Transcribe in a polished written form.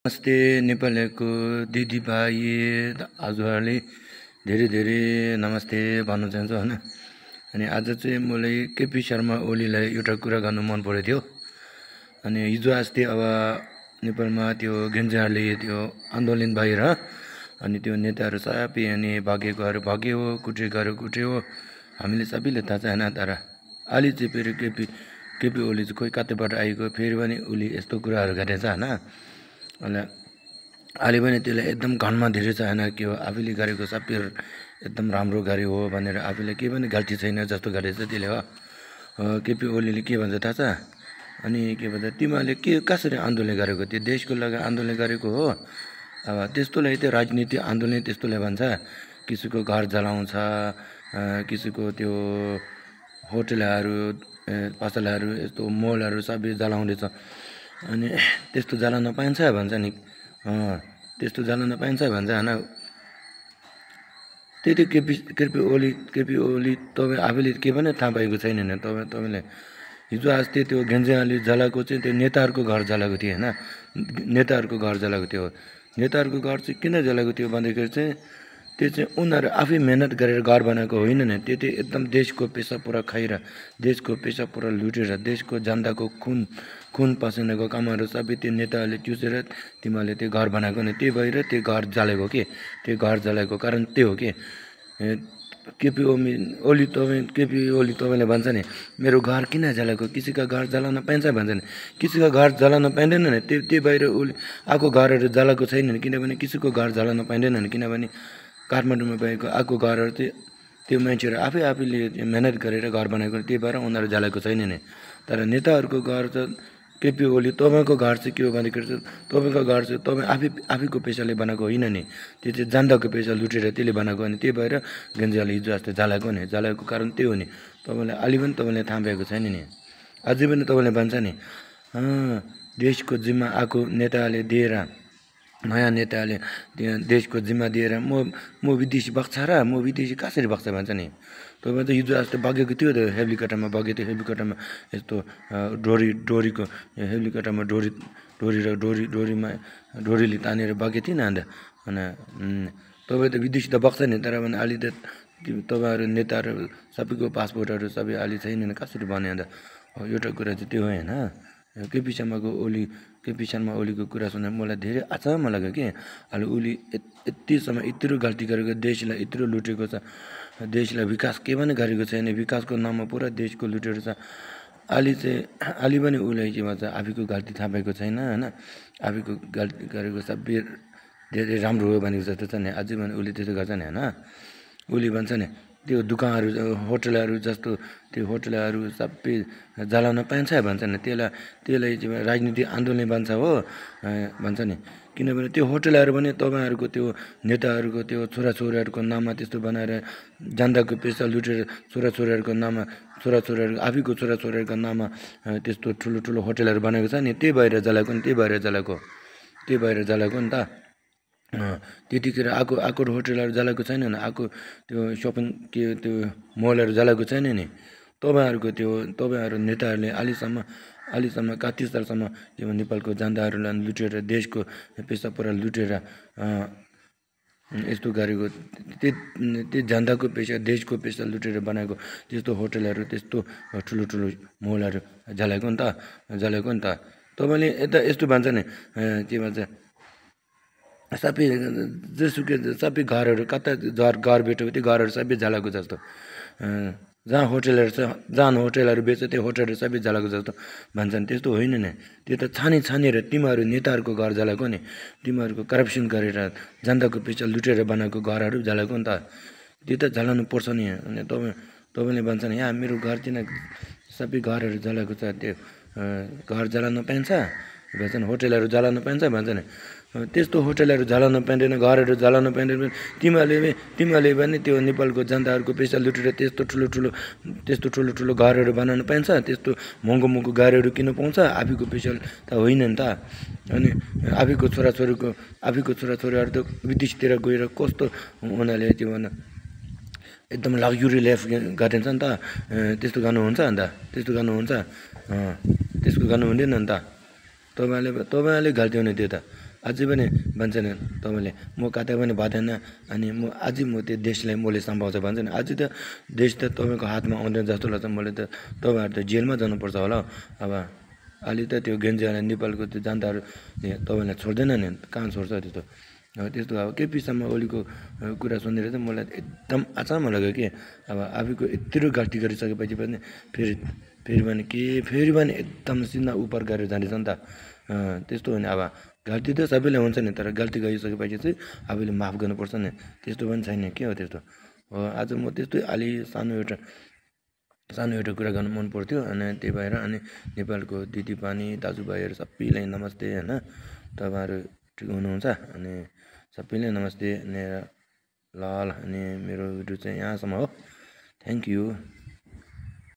नमस्ते नेपालको दिदीभाइ हजुरहरूले धेरै धेरै नमस्ते भन्न चाहन्छु हैन। अनि आज चाहिँ मलाई केपी शर्मा ओलीलाई एउटा कुरा गर्नु मन परेको थियो। अनि हिजो अस्ति अब नेपालमा त्यो गेन्जाहरूले त्यो आन्दोलन भएर अनि त्यो नेताहरू सबै अनि भागेकोहरू भाग्यो, कुटेकोहरू कुट्यो, हामीले सबैले थाहा छ हैन। तर अलि चाहिँ फेरि केपी ओली चाहिँ खोइ कतैबाट आएको, फेरि पनि उसले यस्तो कुराहरू गरेछ हैन। अनि अहिले पनि त्यसलाई एकदम घनमा धेरै छ हैन, के हो आफूले गरेको सबै एकदम राम्रो गरे हो भनेर आफूले केही पनि गल्ती छैन जस्तो गरेछ त्यसले हो। केपी ओलीले के भन्छ थाहा छ? अनि के भन्छ, तिमीहरूले के कसरी आन्दोलन गरेको, त्यो देशको लागि आन्दोलन गरेको हो। अब त्यस्तोलाई त्यो राजनीति आन्दोलन त्यस्तोलाई भन्छ। किसीको घर जलाउँछ, किसीको त्यो होटलहरू पसलहरू यस्तो मलहरू सबै जलाउँदैछ। अनि त्यस्तो जलाउन पाइन्छ भन्छ नि, त्यस्तो जलाउन पाइन्छ भन्छ हैन। त्यही केपी ओली तपाईँ आफैले के पनि थाहा पाएको छैन नि। तपाईँले हिजो अस्ति त्यो गेन्जाले जलाएको चाहिँ त्यो नेताहरूको घर जलाएको थियो हैन। नेताहरूको घर जलाएको थियो। नेताहरूको घर चाहिँ किन जलाएको थियो भन्दाखेरि चाहिँ त्यो चाहिँ उनीहरू आफै मेहनत गरेर घर बनाएको होइन नि। त्यो चाहिँ एकदम देशको पैसा पुरा खाएर, देशको पैसा पुरा लुटेर, देशको जनताको खुन पसिनाको कामहरू सबै त्यो नेताहरूले चुसेर तिमीहरूले त्यो घर बनाएको नि। त्यही भएर त्यो घर जलेको के, त्यो घर जलाएको कारण त्यो हो कि केपी ओली तपाईँले भन्छ नि मेरो घर किन जलाएको, किसीका घर जलाउन पाइन्छ भन्छ नि। किसीका घर जलाउन पाइँदैन नि। त्यही भएर उसले आएको घरहरू जलाएको छैन नि, किनभने किसीको घर जलाउन पाइँदैन नि। किनभने काठमाडौँमा भएको आएको घरहरू चाहिँ त्यो मान्छेहरू आफैले मेहनत गरेर घर बनाएको, त्यही भएर उनीहरू जलाएको छैन नि। तर नेताहरूको घर त केपी ओली तपाईँको घर चाहिँ के हो भन्दाखेरि चाहिँ तपाईँको घर चाहिँ तपाईँ आफैको पैसाले बनाएको होइन नि। त्यो चाहिँ जनताको पैसा लुटेर त्यसले बनाएको अनि त्यही भएर गेन्जाले हिजो अस्ति जलाएको नि। जलाएको कारण त्यो हो नि। तपाईँलाई अलि पनि तपाईँले थाहा भएको छैन नि। अझै पनि तपाईँले भन्छ नि देशको जिम्मा आएको नेताले दिएर, नयाँ नेताले देशको जिम्मा दिएर म विदेशी बग्छ र म विदेशी कसरी बग्छ भन्छ नि। तपाईँ त हिजो अस्ति बगेको थियो त, हेलिकप्टरमा बगेको थियो। हेलिकप्टरमा यस्तो डोरीको हेलिकप्टरमा डोरीले तानेर बगेको थिएन अन्त। अनि तपाईँ त विदेशी त बग्छ नि। तर पनि अलि त तपाईँहरू नेताहरू सबैको पासपोर्टहरू सबै अलि छैन नि, कसरी बन्यो अन्त। एउटा कुरा चाहिँ त्यो होइन। केपी शर्मा ओलीको कुरा सुनेर मलाई धेरै अचम्म लाग्यो कि अहिले उसले यतिसम्म यत्रो गल्ती गरेको, देशलाई यत्रो लुटेको छ, देशलाई विकास के पनि गरेको छैन, विकासको नाममा पुरा देशको लुटेको छ। अलि पनि उसलाई के भन्छ आफैको गल्ती थाहा पाएको छैन होइन। आफैको गल्ती गरेको सबै धेरै राम्रो हो भनेको जस्तो छ नि। अझै पनि उसले त्यसो गर्छ नि होइन। उसले भन्छ नि त्यो दोकानहरू होटलहरू जस्तो त्यो होटलहरू सबै जलाउन पाइन्छ भन्छ नि। त्यसलाई चाहिँ राजनीतिक आन्दोलन भन्छ हो भन्छ नि। किनभने त्यो होटलहरू पनि तपाईँहरूको त्यो नेताहरूको त्यो छोराछोरीहरूको नाममा त्यस्तो बनाएर जनताको पैसा लुटेर छोराछोरीहरूको नाममा आफैको छोराछोरीहरूको नाममा त्यस्तो ठुलो होटलहरू बनाएको छ नि। त्यही भएर जलाएको नि, त्यही भएर जलाएको नि त। त्यतिखेर आएको होटलहरू जलाएको छैन नि, आएको त्यो सपिङ के त्यो मलहरू जलाएको छैन नि। तपाईँहरू नेताहरूले अहिलेसम्म कति सालसम्म त्यो नेपालको जनताहरूलाई लुटेर देशको पैसा पुरा लुटेर यस्तो गरेको, त्यो जनताको पैसा देशको पैसा लुटेर बनाएको त्यस्तो होटलहरू त्यस्तो ठुलो मलहरू जलाएको नि त। तपाईँले यता यस्तो भन्छ नि के भन्छ सबै जेसुकै सबै घरहरू कता घर भेटेको त्यो घरहरू सबै जलाएको जस्तो, जहाँ होटलहरू बेच्छ त्यो होटलहरू सबै जलाएको जस्तो भन्छन्। त्यस्तो होइन नि। त्यो त छानेर तिमीहरू नेताहरूको घर जलाएको नि। तिमीहरूको करप्सन गरेर जनताको पैसा लुटेर बनाएको घरहरू जलाएको नि त। त्यो त जलाउनु पर्छ नि। अनि तपाईँले भन्छ नि यहाँ मेरो घर चाहिँ सबै घरहरू जलाएको छ, त्यो घर जलाउन पाइन्छ भन्छ नि, होटलहरू जलाउन पाइन्छ भन्छ नि। त्यस्तो होटलहरू जलाउन पाइँदैन, घरहरू जलाउन पाइँदैन। तिमीहरूले पनि त्यो नेपालको जनताहरूको पैसा लुटेर त्यस्तो ठुलो घरहरू बनाउन पाइन्छ, त्यस्तो महँगो गाडीहरू किन पाउँछ, आफैको पैसा त होइन नि त। अनि आफैको छोराछोरीहरू त विदेशतिर गएर कस्तो उनीहरूले त्यो एकदम लग्जुरी लाइफ गरिन्छ नि त। त्यस्तो गर्नुहुन्छ अन्त, त्यस्तो गर्नु हुँदैन नि त। तपाईँहरूले गल्ती हुने त्यो त। अझै पनि भन्छ नि तपाईँले म कतै पनि भदैन अनि म अझै म त्यो देशलाई मैले सम्भाल्छ भन्छ नि। अझै त देश त तपाईँको हातमा आउँदैन जस्तो लाग्छ मलाई त। तपाईँहरू त जेलमा जानुपर्छ होला हौ। अब अलि त त्यो गेन्जियालाई नेपालको त्यो जनताहरूले तपाईँलाई छोड्दैन नि, कहाँ छोड्छ त्यस्तो। त्यस्तो अब के विषयमा ओलीको कुरा सुनेर चाहिँ मलाई एकदम अचम्म लाग्यो कि। अब आफूको यत्रो गल्ती गरिसकेपछि पनि फेरि पनि फेरि पनि एकदम सिधा उपर गरेर जाँदैछ नि त। त्यस्तो हो नि, अब गल्ती त सबैले हुन्छ नि, तर गल्ती गरिसकेपछि चाहिँ आफूले माफ गर्नुपर्छ नि। त्यस्तो पनि छैन, के हो त्यस्तो। आज म त्यस्तै अलि सानो एउटा कुरा गर्नु मन पर्थ्यो अनि त्यही भएर अनि नेपालको दिदीबहिनी दाजुभाइहरू सबैलाई नमस्ते होइन। तपाईँहरू ठिक हुनुहुन्छ अनि सबैलाई नमस्ते अनि ल अनि मेरो भिडियो चाहिँ यहाँसम्म हो। Thank you.